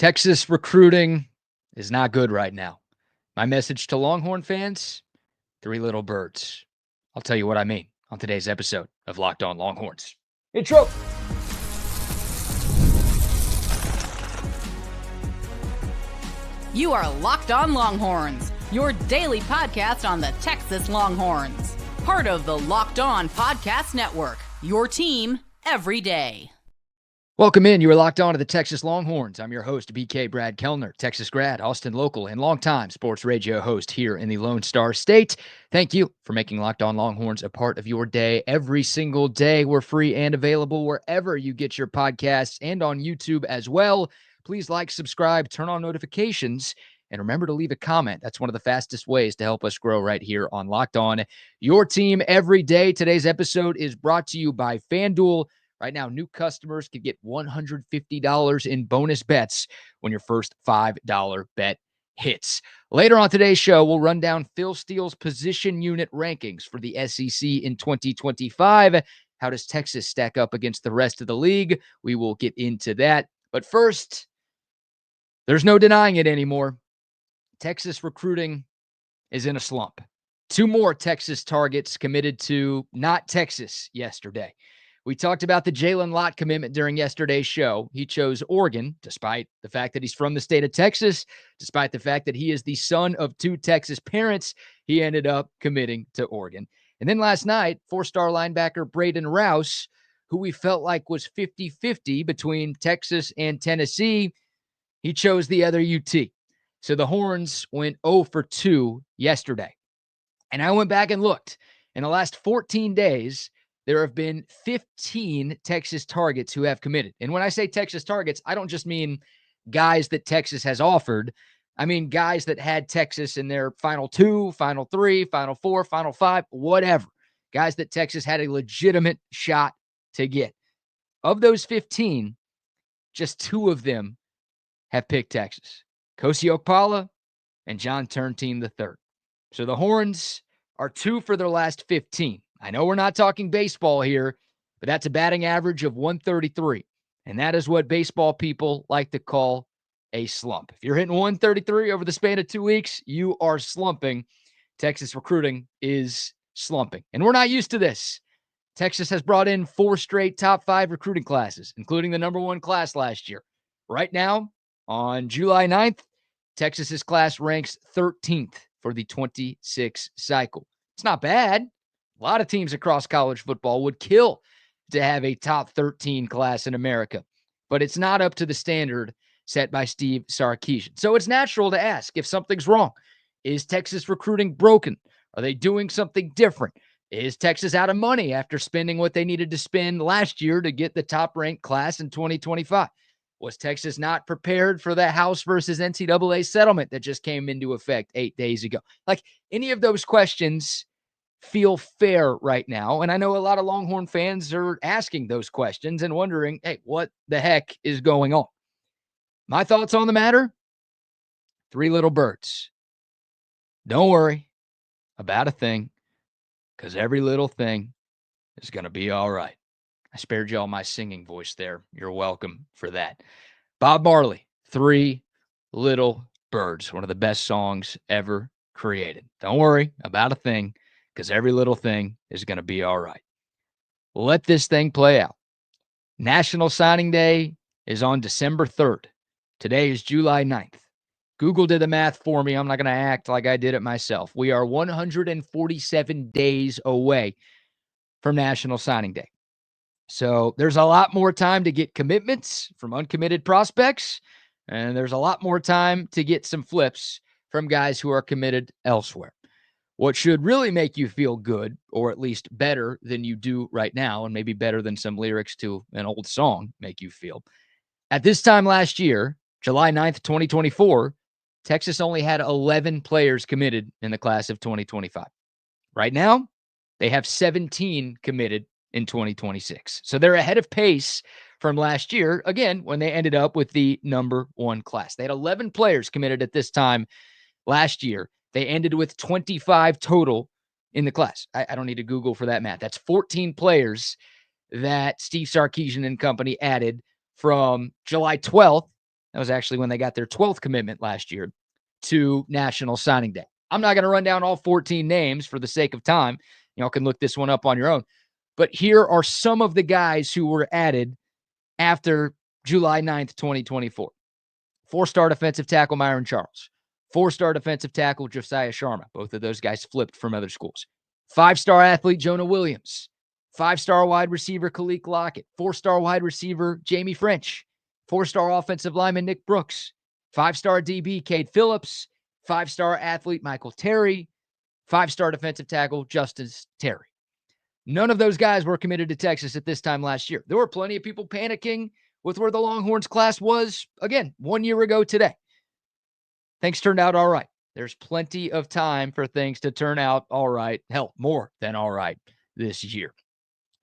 Texas recruiting is not good right now. My message to Longhorn fans, three little birds. I'll tell you what I mean on today's episode of Locked On Longhorns. Intro. You are Locked On Longhorns, your daily podcast on the Texas Longhorns. Part of the Locked On Podcast Network, your team every day. Welcome in. You are locked on to the Texas Longhorns. I'm your host, BK Brad Kellner, Texas grad, Austin local, and longtime sports radio host here in the Lone Star State. Thank you for making Locked On Longhorns a part of your day every single day. We're free and available wherever you get your podcasts and on YouTube as well. Please like, subscribe, turn on notifications, and remember to leave a comment. That's one of the fastest ways to help us grow right here on Locked On, your team every day. Today's episode is brought to you by FanDuel. Right now, new customers can get $150 in bonus bets when your first $5 bet hits. Later on today's show, we'll run down Phil Steele's position unit rankings for the SEC in 2025. How does Texas stack up against the rest of the league? We will get into that. But first, there's no denying it anymore. Texas recruiting is in a slump. Two more Texas targets committed to not Texas yesterday. We talked about the Jalen Lott commitment during yesterday's show. He chose Oregon, despite the fact that he's from the state of Texas, despite the fact that he is the son of two Texas parents. He ended up committing to Oregon. And then last night, four-star linebacker Braden Rouse, who we felt like was 50-50 between Texas and Tennessee, he chose the other UT. So the Horns went 0 for 2 yesterday. And I went back and looked. In the last 14 days, there have been 15 Texas targets who have committed. And when I say Texas targets, I don't just mean guys that Texas has offered. I mean guys that had Texas in their final 2, final 3, final 4, final 5, whatever. Guys that Texas had a legitimate shot to get. Of those 15, just 2 of them have picked Texas. Kosi Okpala and John Turntine III. So the Horns are 2 for their last 15. I know we're not talking baseball here, but that's a batting average of 133. And that is what baseball people like to call a slump. If you're hitting 133 over the span of 2 weeks, you are slumping. Texas recruiting is slumping. And we're not used to this. Texas has brought in 4 straight top 5 recruiting classes, including the number 1 class last year. Right now, on July 9th, Texas's class ranks 13th for the 26 cycle. It's not bad. A lot of teams across college football would kill to have a top 13 class in America, but it's not up to the standard set by Steve Sarkisian. So it's natural to ask if something's wrong. Is Texas recruiting broken? Are they doing something different? Is Texas out of money after spending what they needed to spend last year to get the top-ranked class in 2025? Was Texas not prepared for the House versus NCAA settlement that just came into effect 8 days ago? Like, any of those questions feel fair right now. And I know a lot of Longhorn fans are asking those questions and wondering, hey, what the heck is going on? My thoughts on the matter? 3 little birds. Don't worry about a thing, because every little thing is going to be all right. I spared y'all my singing voice there. You're welcome for that. Bob Marley, 3 Little Birds, one of the best songs ever created. Don't worry about a thing, because every little thing is going to be all right. Let this thing play out. National Signing Day is on December 3rd. Today is July 9th. Google did the math for me. I'm not going to act like I did it myself. We are 147 days away from National Signing Day. So there's a lot more time to get commitments from uncommitted prospects, and there's a lot more time to get some flips from guys who are committed elsewhere. What should really make you feel good, or at least better than you do right now, and maybe better than some lyrics to an old song make you feel. At this time last year, July 9th, 2024, Texas only had 11 players committed in the class of 2025. Right now, they have 17 committed in 2026. So they're ahead of pace from last year, again, when they ended up with the number 1 class. They had 11 players committed at this time last year. They ended with 25 total in the class. I don't need to Google for that math. That's 14 players that Steve Sarkisian and company added from July 12th That was actually when they got their 12th commitment last year to National Signing Day. I'm not going to run down all 14 names for the sake of time. Y'all can look this one up on your own. But here are some of the guys who were added after July 9th, 2024. Four-star defensive tackle Myron Charles. Four-star defensive tackle Josiah Sharma. Both of those guys flipped from other schools. Five-star athlete Jonah Williams. Five-star wide receiver Khalil Lockett. Four-star wide receiver Jamie French. Four-star offensive lineman Nick Brooks. Five-star DB Cade Phillips. Five-star athlete Michael Terry. Five-star defensive tackle Justice Terry. None of those guys were committed to Texas at this time last year. There were plenty of people panicking with where the Longhorns class was, again, 1 year ago today. Things turned out all right. There's plenty of time for things to turn out all right. Hell, more than all right this year.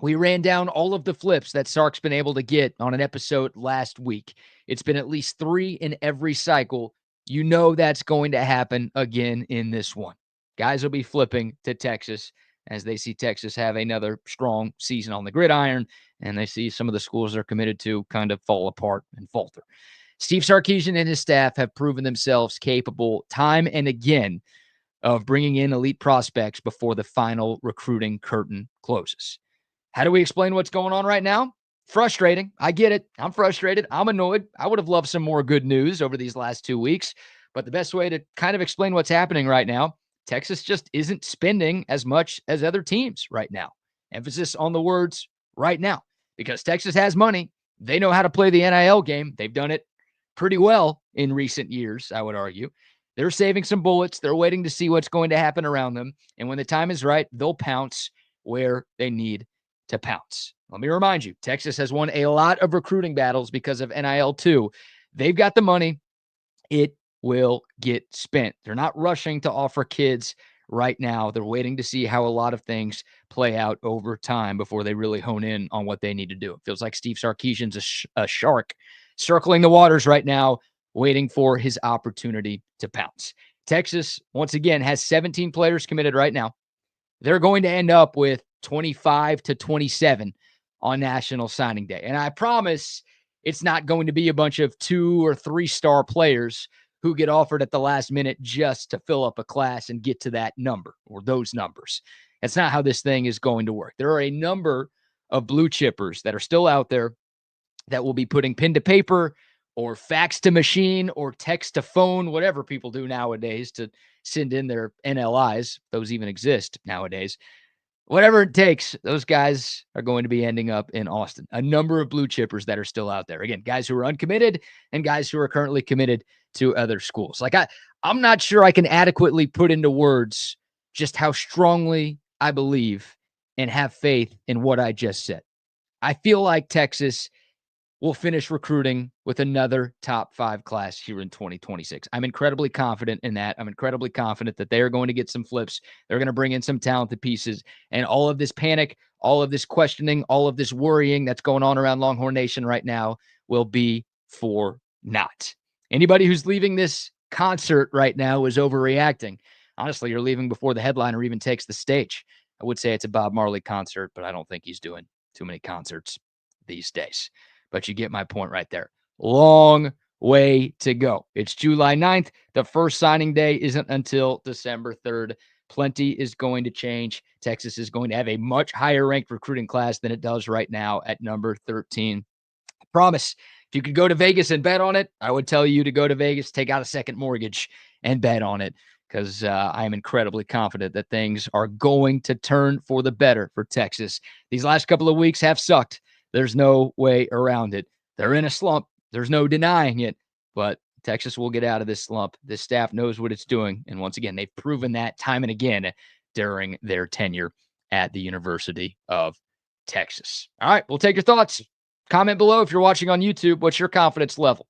We ran down all of the flips that Sark's been able to get on an episode last week. It's been at least 3 in every cycle. You know that's going to happen again in this one. Guys will be flipping to Texas as they see Texas have another strong season on the gridiron, and they see some of the schools they're committed to kind of fall apart and falter. Steve Sarkisian and his staff have proven themselves capable time and again of bringing in elite prospects before the final recruiting curtain closes. How do we explain what's going on right now? Frustrating. I get it. I'm frustrated. I'm annoyed. I would have loved some more good news over these last 2 weeks, but the best way to kind of explain what's happening right now, Texas just isn't spending as much as other teams right now. Emphasis on the words right now, because Texas has money. They know how to play the NIL game. They've done it pretty well in recent years, I would argue. They're saving some bullets. They're waiting to see what's going to happen around them. And when the time is right, they'll pounce where they need to pounce. Let me remind you, Texas has won a lot of recruiting battles because of NIL too. They've got the money. It will get spent. They're not rushing to offer kids right now. They're waiting to see how a lot of things play out over time before they really hone in on what they need to do. It feels like Steve Sarkisian's a shark circling the waters right now, waiting for his opportunity to pounce. Texas, once again, has 17 players committed right now. They're going to end up with 25 to 27 on National Signing Day. And I promise it's not going to be a bunch of 2 or 3-star players who get offered at the last minute just to fill up a class and get to that number or those numbers. That's not how this thing is going to work. There are a number of blue chippers that are still out there that will be putting pen to paper or fax to machine or text to phone, whatever people do nowadays to send in their NLIs. Those even exist nowadays. Whatever it takes, those guys are going to be ending up in Austin. A number of blue chippers that are still out there. Again, guys who are uncommitted and guys who are currently committed to other schools. Like I'm not sure I can adequately put into words just how strongly I believe and have faith in what I just said. I feel like Texas will finish recruiting with another top 5 class here in 2026. I'm incredibly confident in that. I'm incredibly confident that they are going to get some flips. They're going to bring in some talented pieces. And all of this panic, all of this questioning, all of this worrying that's going on around Longhorn Nation right now will be for naught. Anybody who's leaving this concert right now is overreacting. Honestly, you're leaving before the headliner even takes the stage. I would say it's a Bob Marley concert, but I don't think he's doing too many concerts these days. But you get my point right there. Long way to go. It's July 9th. The first signing day isn't until December 3rd. Plenty is going to change. Texas is going to have a much higher ranked recruiting class than it does right now at number 13. I promise, if you could go to Vegas and bet on it, I would tell you to go to Vegas, take out a second mortgage, and bet on it, because I am incredibly confident that things are going to turn for the better for Texas. These last couple of weeks have sucked. There's no way around it. They're in a slump. There's no denying it, but Texas will get out of this slump. This staff knows what it's doing. And once again, they've proven that time and again during their tenure at the University of Texas. All right, we'll take your thoughts. Comment below if you're watching on YouTube. What's your confidence level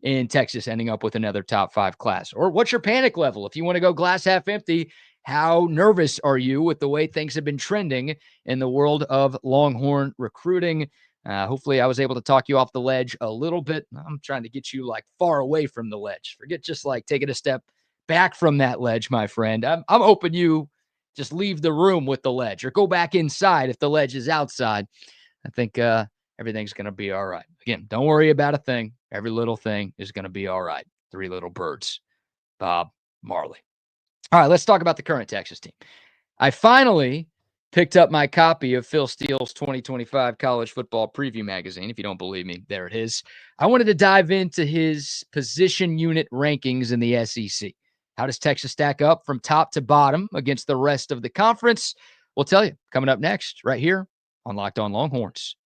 in Texas ending up with another top 5 class? Or what's your panic level? If you want to go glass half empty, how nervous are you with the way things have been trending in the world of Longhorn recruiting? Hopefully I was able to talk you off the ledge a little bit. I'm trying to get you like far away from the ledge. Forget just like taking a step back from that ledge, my friend. I'm hoping you just leave the room with the ledge or go back inside if the ledge is outside. I think everything's going to be all right. Again, don't worry about a thing. Every little thing is going to be all right. Three little birds. Bob Marley. All right, let's talk about the current Texas team. I finally picked up my copy of Phil Steele's 2025 College Football Preview Magazine. If you don't believe me, there it is. I wanted to dive into his position unit rankings in the SEC. How does Texas stack up from top to bottom against the rest of the conference? We'll tell you coming up next, right here on Locked On Longhorns.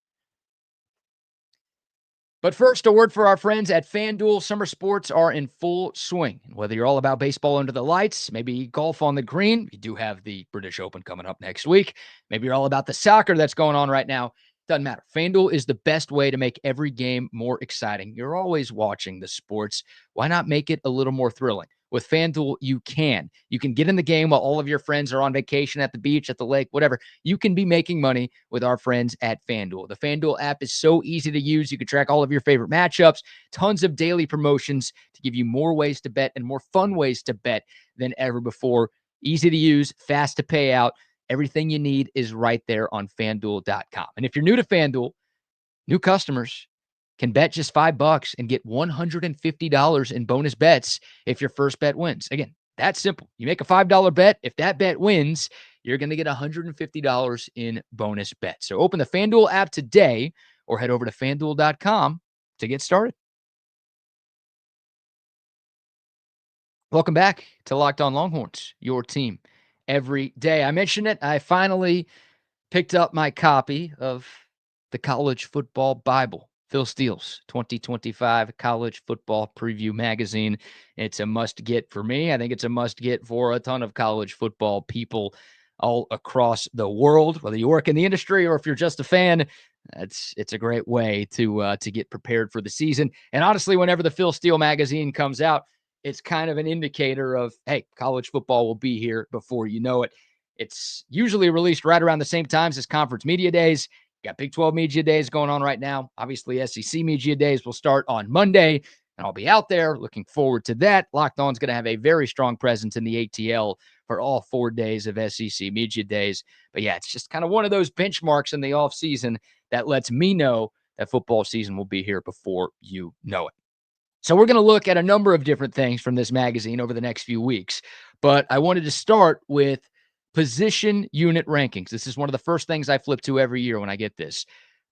But first, a word for our friends at FanDuel. Summer sports are in full swing. And whether you're all about baseball under the lights, maybe golf on the green, you do have the British Open coming up next week. Maybe you're all about the soccer that's going on right now. Doesn't matter. FanDuel is the best way to make every game more exciting. You're always watching the sports. Why not make it a little more thrilling? With FanDuel, you can. You can get in the game while all of your friends are on vacation at the beach, at the lake, whatever. You can be making money with our friends at FanDuel. The FanDuel app is so easy to use. You can track all of your favorite matchups, tons of daily promotions to give you more ways to bet and more fun ways to bet than ever before. Easy to use, fast to pay out. Everything you need is right there on FanDuel.com. And if you're new to FanDuel, new customers can bet just $5 and get $150 in bonus bets if your first bet wins. Again, that's simple. You make a $5 bet. If that bet wins, you're going to get $150 in bonus bets. So open the FanDuel app today or head over to FanDuel.com to get started. Welcome back to Locked On Longhorns, your team every day. I mentioned it. I finally picked up my copy of the College Football Bible, Phil Steele's 2025 College Football Preview Magazine. It's a must-get for me. I think it's a must-get for a ton of college football people all across the world, whether you work in the industry or if you're just a fan. It's a great way to get prepared for the season. And honestly, whenever the Phil Steele magazine comes out, it's kind of an indicator of, hey, college football will be here before you know it. It's usually released right around the same times as conference media days. You got Big 12 media days going on right now. Obviously, SEC media days will start on Monday, and I'll be out there looking forward to that. Locked On's going to have a very strong presence in the ATL for all 4 days of SEC media days. But yeah, it's just kind of one of those benchmarks in the offseason that lets me know that football season will be here before you know it. So we're going to look at a number of different things from this magazine over the next few weeks. But I wanted to start with position unit rankings. This is one of the first things I flip to every year when I get this.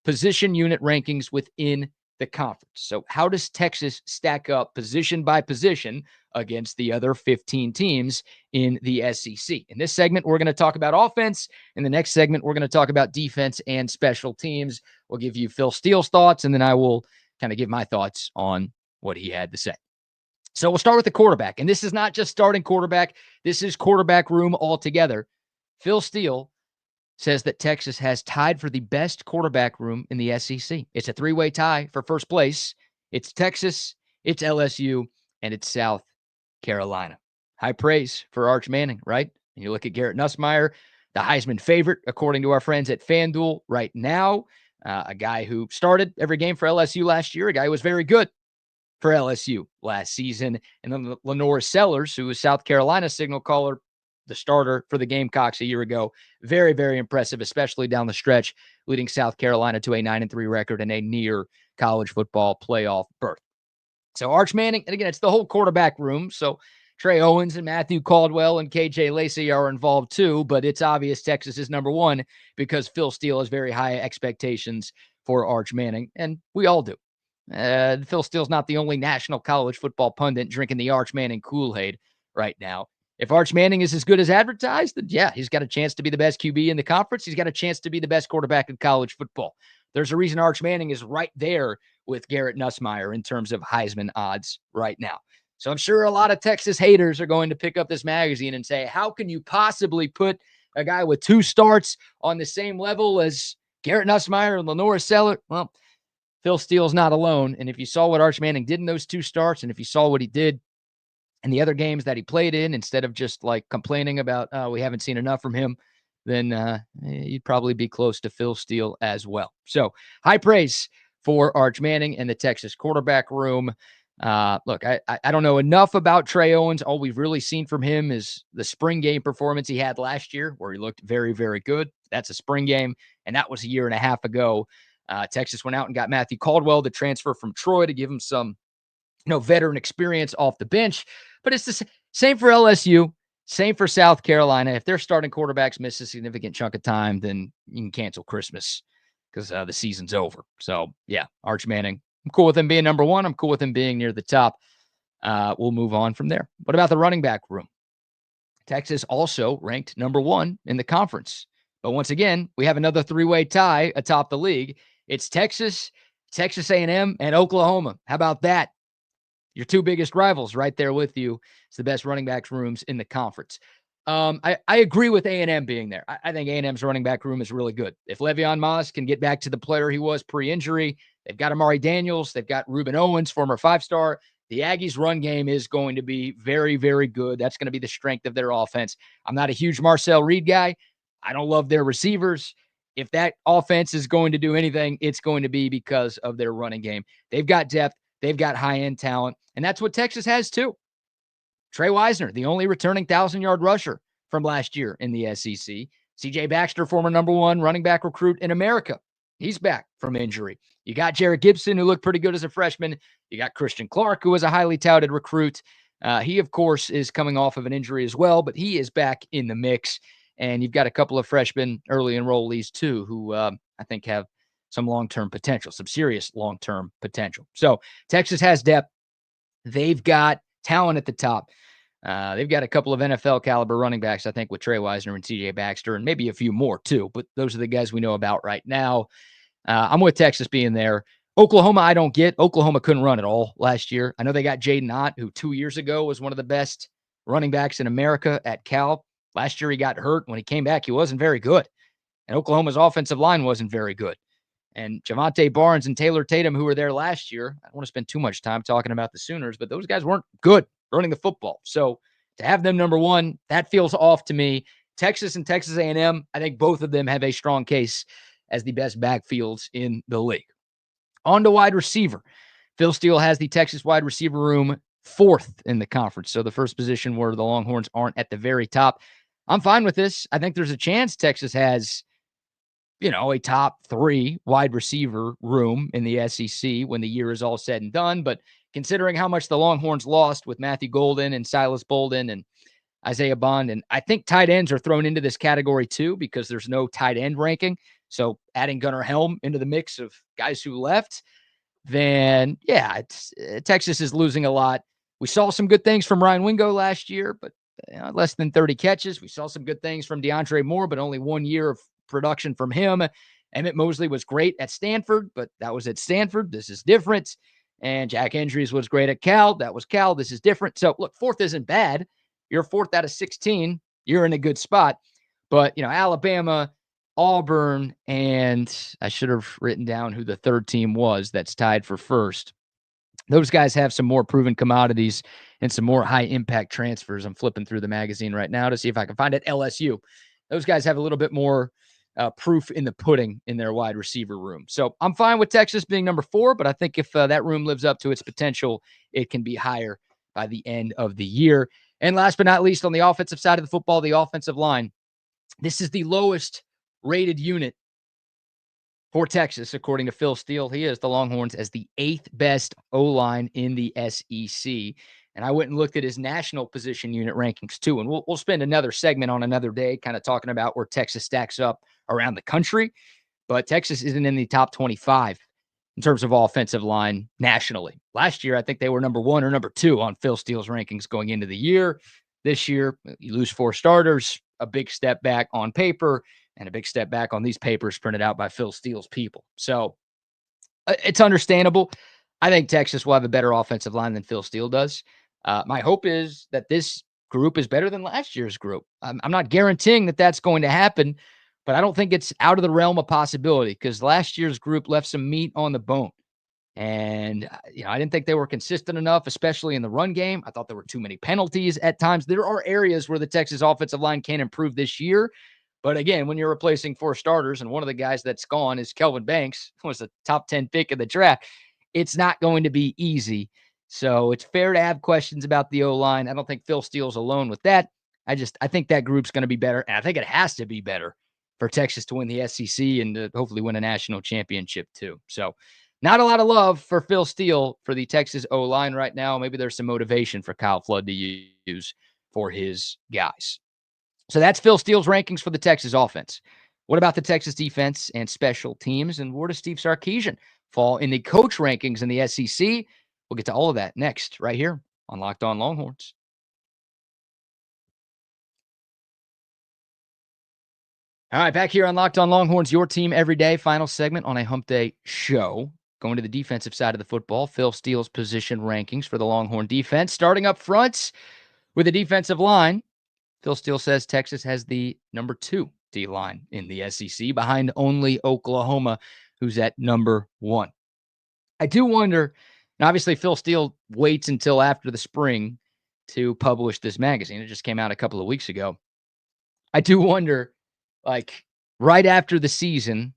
Position unit rankings within the conference. So how does Texas stack up position by position against the other 15 teams in the SEC? In this segment, we're going to talk about offense. In the next segment, we're going to talk about defense and special teams. We'll give you Phil Steele's thoughts, and then I will kind of give my thoughts on what he had to say. So we'll start with the quarterback. And this is not just starting quarterback. This is quarterback room altogether. Phil Steele says that Texas has tied for the best quarterback room in the SEC. It's a three-way tie for first place. It's Texas, it's LSU, and it's South Carolina. High praise for Arch Manning, right? And you look at Garrett Nussmeier, the Heisman favorite, according to our friends at FanDuel right now, a guy who started every game for LSU last year, a guy who was very good for LSU last season. And then Lenore Sellers, who was South Carolina's signal caller, the starter for the Gamecocks a year ago. Very, very impressive, especially down the stretch, leading South Carolina to a 9-3 record and a near college football playoff berth. So Arch Manning, and again, it's the whole quarterback room. So Trey Owens and Matthew Caldwell and KJ Lacey are involved too, but it's obvious Texas is number one because Phil Steele has very high expectations for Arch Manning, and we all do. Phil Steele's not the only national college football pundit drinking the Arch Manning Kool-Aid right now. If Arch Manning is as good as advertised, then yeah, he's got a chance to be the best QB in the conference. He's got a chance to be the best quarterback in college football. There's a reason Arch Manning is right there with Garrett Nussmeier in terms of Heisman odds right now. So I'm sure a lot of Texas haters are going to pick up this magazine and say, how can you possibly put a guy with 2 starts on the same level as Garrett Nussmeier and Lenore Sellers? Well, Phil Steele's not alone. And if you saw what Arch Manning did in those 2 starts, and if you saw what he did in the other games that he played in, instead of just like complaining about, we haven't seen enough from him, then you'd probably be close to Phil Steele as well. So high praise for Arch Manning and the Texas quarterback room. Look, I don't know enough about Trey Owens. All we've really seen from him is the spring game performance he had last year, where he looked very, very good. That's a spring game, and that was a year and a half ago. Texas went out and got Matthew Caldwell, the transfer from Troy, to give him some veteran experience off the bench. But it's the same for LSU, same for South Carolina. If their starting quarterbacks miss a significant chunk of time, then you can cancel Christmas because the season's over. So, yeah, Arch Manning, I'm cool with him being number one. I'm cool with him being near the top. We'll move on from there. What about the running back room? Texas also ranked number one in the conference. But once again, we have another three-way tie atop the league. It's Texas, Texas A&M, and Oklahoma. How about that? Your two biggest rivals right there with you. It's the best running backs rooms in the conference. I agree with A&M being there. I think A&M's running back room is really good. If Le'Veon Moss can get back to the player he was pre-injury, they've got Amari Daniels, they've got Reuben Owens, former five-star. The Aggies' run game is going to be very, very good. That's going to be the strength of their offense. I'm not a huge Marcel Reed guy. I don't love their receivers. If that offense is going to do anything, it's going to be because of their running game. They've got depth. They've got high-end talent, and that's what Texas has too. Trey Wisner, the only returning 1,000-yard rusher from last year in the SEC. C.J. Baxter, former number one running back recruit in America. He's back from injury. You got Jared Gibson, who looked pretty good as a freshman. You got Christian Clark, who was a highly touted recruit. He, of course, is coming off of an injury as well, but he is back in the mix. And you've got a couple of freshmen early enrollees, too, who I think have some long-term potential, some serious long-term potential. So Texas has depth. They've got talent at the top. They've got a couple of NFL caliber running backs, I think, with Trey Wisner and C.J. Baxter, and maybe a few more too. But those are the guys we know about right now. I'm with Texas being there. Oklahoma, I don't get. Oklahoma couldn't run at all last year. I know they got Jaden Ott, who 2 years ago was one of the best running backs in America at Cal. Last year he got hurt. When he came back, he wasn't very good. And Oklahoma's offensive line wasn't very good. And Javonte Barnes and Taylor Tatum, who were there last year, I don't want to spend too much time talking about the Sooners, but those guys weren't good running the football. So to have them number one, that feels off to me. Texas and Texas A&M, I think both of them have a strong case as the best backfields in the league. On to wide receiver. Phil Steele has the Texas wide receiver room fourth in the conference. So the first position where the Longhorns aren't at the very top. I'm fine with this. I think there's a chance Texas has, a top three wide receiver room in the SEC when the year is all said and done. But considering how much the Longhorns lost with Matthew Golden and Silas Bolden and Isaiah Bond, and I think tight ends are thrown into this category too because there's no tight end ranking. So adding Gunnar Helm into the mix of guys who left, then yeah, Texas is losing a lot. We saw some good things from Ryan Wingo last year, but less than 30 catches. We saw some good things from DeAndre Moore, but only 1 year of production from him. Emmett Mosley was great at Stanford, but that was at Stanford. This is different. And Jack Andrews was great at Cal. That was Cal. This is different. So look, fourth isn't bad. You're fourth out of 16. You're in a good spot. But, Alabama, Auburn, and I should have written down who the third team was that's tied for first. Those guys have some more proven commodities and some more high-impact transfers. I'm flipping through the magazine right now to see if I can find it. LSU. Those guys have a little bit more proof in the pudding in their wide receiver room. So I'm fine with Texas being number 4, but I think if that room lives up to its potential, it can be higher by the end of the year. And last but not least, on the offensive side of the football, the offensive line. This is the lowest rated unit for Texas, according to Phil Steele. He has the Longhorns as the 8th best O-line in the SEC. And I went and looked at his national position unit rankings too. And we'll spend another segment on another day kind of talking about where Texas stacks up around the country. But Texas isn't in the top 25 in terms of offensive line nationally. Last year, I think they were number 1 or number 2 on Phil Steele's rankings going into the year. This year, you lose 4 starters, a big step back on paper, and a big step back on these papers printed out by Phil Steele's people. So it's understandable. I think Texas will have a better offensive line than Phil Steele does. My hope is that this group is better than last year's group. I'm not guaranteeing that that's going to happen, but I don't think it's out of the realm of possibility because last year's group left some meat on the bone. And, I didn't think they were consistent enough, especially in the run game. I thought there were too many penalties at times. There are areas where the Texas offensive line can improve this year. But again, when you're replacing 4 starters and one of the guys that's gone is Kelvin Banks, who was a top 10 pick of the draft, it's not going to be easy. So it's fair to have questions about the O-line. I don't think Phil Steele's alone with that. I think that group's going to be better, and I think it has to be better for Texas to win the SEC and to hopefully win a national championship too. So not a lot of love for Phil Steele for the Texas O-line right now. Maybe there's some motivation for Kyle Flood to use for his guys. So that's Phil Steele's rankings for the Texas offense. What about the Texas defense and special teams? And where does Steve Sarkisian fall in the coach rankings in the SEC? We'll get to all of that next, right here on Locked On Longhorns. All right, back here on Locked On Longhorns, your team every day. Final segment on a Hump Day show. Going to the defensive side of the football, Phil Steele's position rankings for the Longhorn defense. Starting up front with the defensive line, Phil Steele says Texas has the number 2 D-line in the SEC, behind only Oklahoma, who's at number 1. I do wonder, and obviously Phil Steele waits until after the spring to publish this magazine. It just came out a couple of weeks ago. I do wonder, like, right after the season,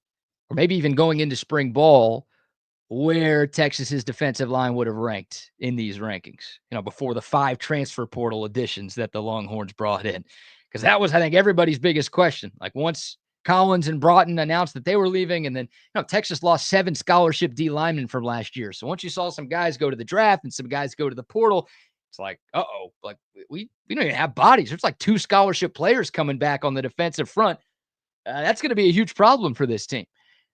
or maybe even going into spring ball, where Texas's defensive line would have ranked in these rankings, before the 5 transfer portal additions that the Longhorns brought in. Because that was, I think, everybody's biggest question. Like, once Collins and Broughton announced that they were leaving, and then, Texas lost 7 scholarship D linemen from last year. So once you saw some guys go to the draft and some guys go to the portal, it's like, uh-oh, like we don't even have bodies. There's like 2 scholarship players coming back on the defensive front. That's going to be a huge problem for this team.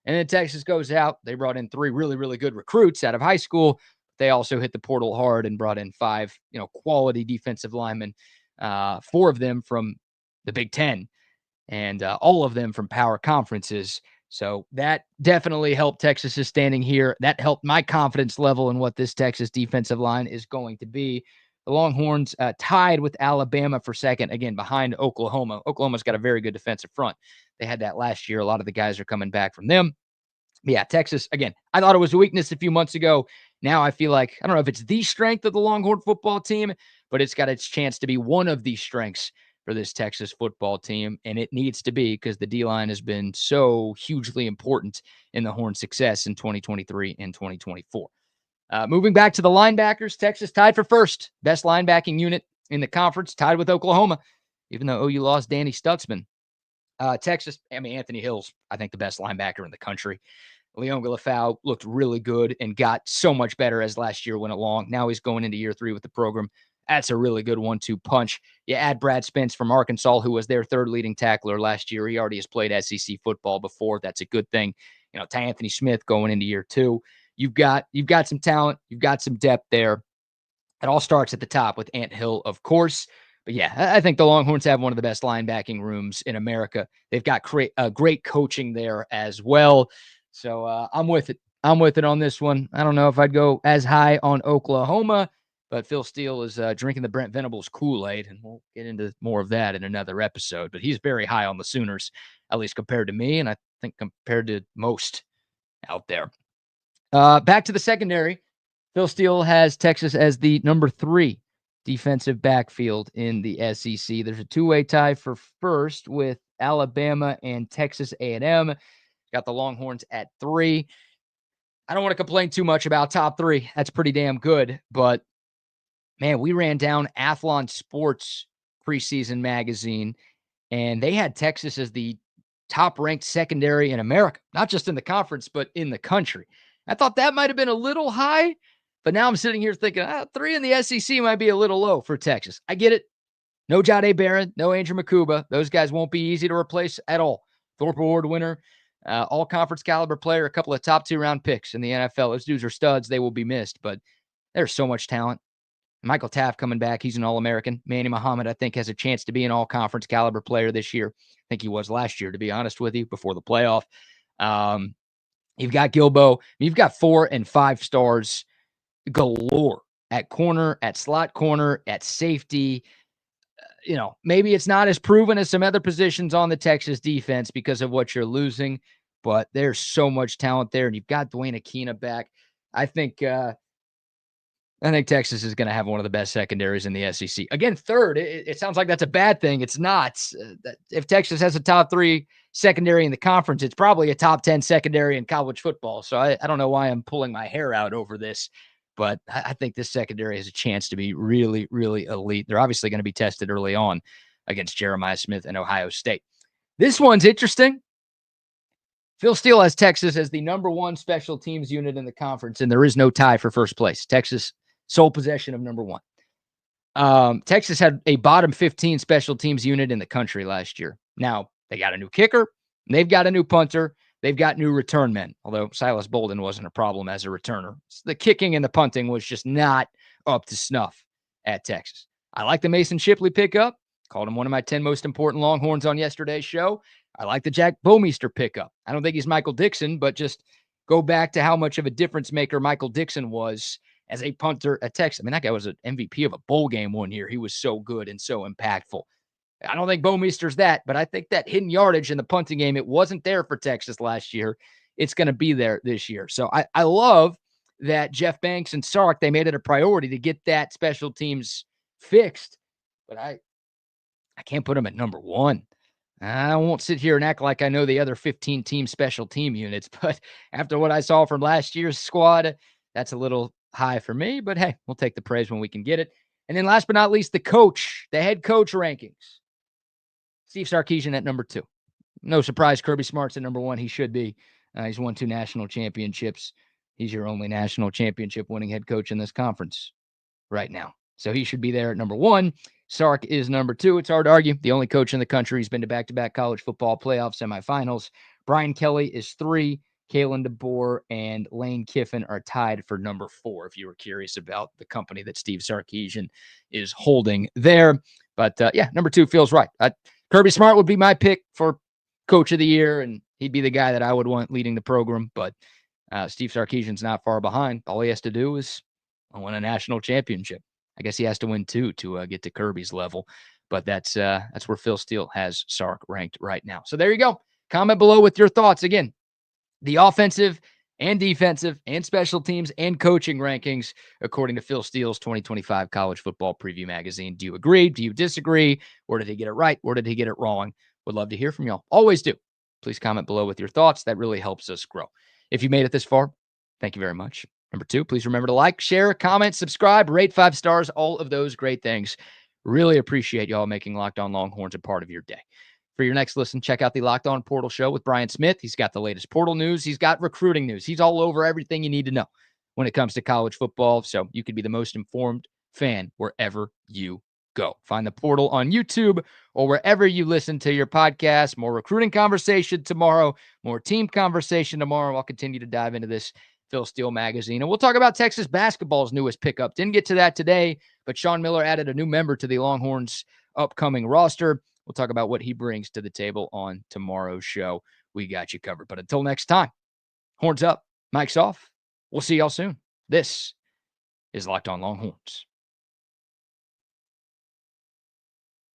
And then Texas goes out. They brought in 3 really, really good recruits out of high school. They also hit the portal hard and brought in 5, quality defensive linemen, 4 of them from the Big Ten, and all of them from power conferences. So that definitely helped Texas's standing here. That helped my confidence level in what this Texas defensive line is going to be. The Longhorns tied with Alabama for second, again, behind Oklahoma. Oklahoma's got a very good defensive front. They had that last year. A lot of the guys are coming back from them. But yeah, Texas, again, I thought it was a weakness a few months ago. Now I feel like, I don't know if it's the strength of the Longhorn football team, but it's got its chance to be one of the strengths for this Texas football team. And it needs to be, because the D-line has been so hugely important in the Horn's success in 2023 and 2024. Moving back to the linebackers, Texas tied for first. Best linebacking unit in the conference, tied with Oklahoma, even though OU lost Danny Stutzman. Texas, Anthony Hill's, I think, the best linebacker in the country. Leon Galafau looked really good and got so much better as last year went along. Now he's going into year 3 with the program. That's a really good 1-2 punch. You add Brad Spence from Arkansas, who was their 3rd leading tackler last year. He already has played SEC football before. That's a good thing. Ty Anthony Smith going into year 2. You've got some talent. You've got some depth there. It all starts at the top with Ant Hill, of course. But yeah, I think the Longhorns have one of the best linebacking rooms in America. They've got great coaching there as well. So I'm with it. I'm with it on this one. I don't know if I'd go as high on Oklahoma, but Phil Steele is drinking the Brent Venables Kool-Aid, and we'll get into more of that in another episode. But he's very high on the Sooners, at least compared to me, and I think compared to most out there. Back to the secondary. Phil Steele has Texas as the number 3 defensive backfield in the SEC. There's a 2-way tie for first with Alabama and Texas A&M. Got the Longhorns at 3. I don't want to complain too much about top 3. That's pretty damn good. But, man, we ran down Athlon Sports preseason magazine, and they had Texas as the top-ranked secondary in America, not just in the conference, but in the country. I thought that might have been a little high, but now I'm sitting here thinking 3 in the SEC might be a little low for Texas. I get it. No Jahdae Barron, no Andrew Makuba. Those guys won't be easy to replace at all. Thorpe Award winner, all-conference caliber player, a couple of top 2-round picks in the NFL. Those dudes are studs. They will be missed, but there's so much talent. Michael Taft coming back. He's an All-American. Manny Muhammad, I think, has a chance to be an all-conference caliber player this year. I think he was last year, to be honest with you, before the playoff. You've got Gilbo. You've got 4 and 5 stars galore at corner, at slot corner, at safety. Maybe it's not as proven as some other positions on the Texas defense because of what you're losing, but there's so much talent there, and you've got Dwayne Akina back. I think Texas is going to have one of the best secondaries in the SEC. Again, 3rd. It sounds like that's a bad thing. It's not. If Texas has a top 3 secondary in the conference, it's probably a top 10 secondary in college football. So I don't know why I'm pulling my hair out over this, but I think this secondary has a chance to be really, really elite. They're obviously going to be tested early on against Jeremiah Smith and Ohio State. This one's interesting. Phil Steele has Texas as the number one special teams unit in the conference, and there is no tie for first place. Texas, sole possession of number one. Texas had a bottom 15 special teams unit in the country last year. Now, they got a new kicker. They've got a new punter. They've got new return men, although Silas Bolden wasn't a problem as a returner. The kicking and the punting was just not up to snuff at Texas. I like the Mason Shipley pickup. Called him one of my 10 most important Longhorns on yesterday's show. I like the Jack Bomeister pickup. I don't think he's Michael Dixon, but just go back to how much of a difference maker Michael Dixon was as a punter at Texas. I mean, that guy was an MVP of a bowl game one year. He was so good and so impactful. I don't think Bomeister's that, but I think that hidden yardage in the punting game, it wasn't there for Texas last year. It's going to be there this year. So I love that Jeff Banks and Sark, they made it a priority to get that special teams fixed. But I can't put them at number one. I won't sit here and act like I know the other 15-team special team units, but after what I saw from last year's squad, that's a little high for me. But hey, we'll take the praise when we can get it. And then last but not least, the head coach rankings. Steve Sarkisian at number 2. No surprise, Kirby Smart's at number 1. He should be. He's won 2 national championships. He's your only national championship winning head coach in this conference right now. So he should be there at number 1. Sark is number 2. It's hard to argue. The only coach in the country who's been to back-to-back college football playoff semifinals. Brian Kelly is 3. Kalen DeBoer and Lane Kiffin are tied for number 4, if you were curious about the company that Steve Sarkisian is holding there. But, yeah, number 2 feels right. Kirby Smart would be my pick for coach of the year, and he'd be the guy that I would want leading the program. But Steve Sarkisian's not far behind. All he has to do is win a national championship. I guess he has to win 2 to get to Kirby's level. But that's where Phil Steele has Sark ranked right now. So there you go. Comment below with your thoughts. Again, the offensive and defensive and special teams and coaching rankings according to Phil Steele's 2025 College Football Preview Magazine. Do you agree? Do you disagree? Or did he get it right? Or did he get it wrong? Would love to hear from y'all. Always do. Please comment below with your thoughts. That really helps us grow. If you made it this far, thank you very much. Number 2, please remember to like, share, comment, subscribe, rate 5 stars, all of those great things. Really appreciate y'all making Locked On Longhorns a part of your day. For your next listen, check out the Locked On Portal Show with Brian Smith. He's got the latest portal news. He's got recruiting news. He's all over everything you need to know when it comes to college football, so you could be the most informed fan wherever you go. Find the portal on YouTube or wherever you listen to your podcast. More recruiting conversation tomorrow, more team conversation tomorrow. I'll continue to dive into this Phil Steele magazine. And we'll talk about Texas basketball's newest pickup. Didn't get to that today, but Sean Miller added a new member to the Longhorns' upcoming roster. We'll talk about what he brings to the table on tomorrow's show. We got you covered. But until next time, horns up, mic's off. We'll see y'all soon. This is Locked On Longhorns.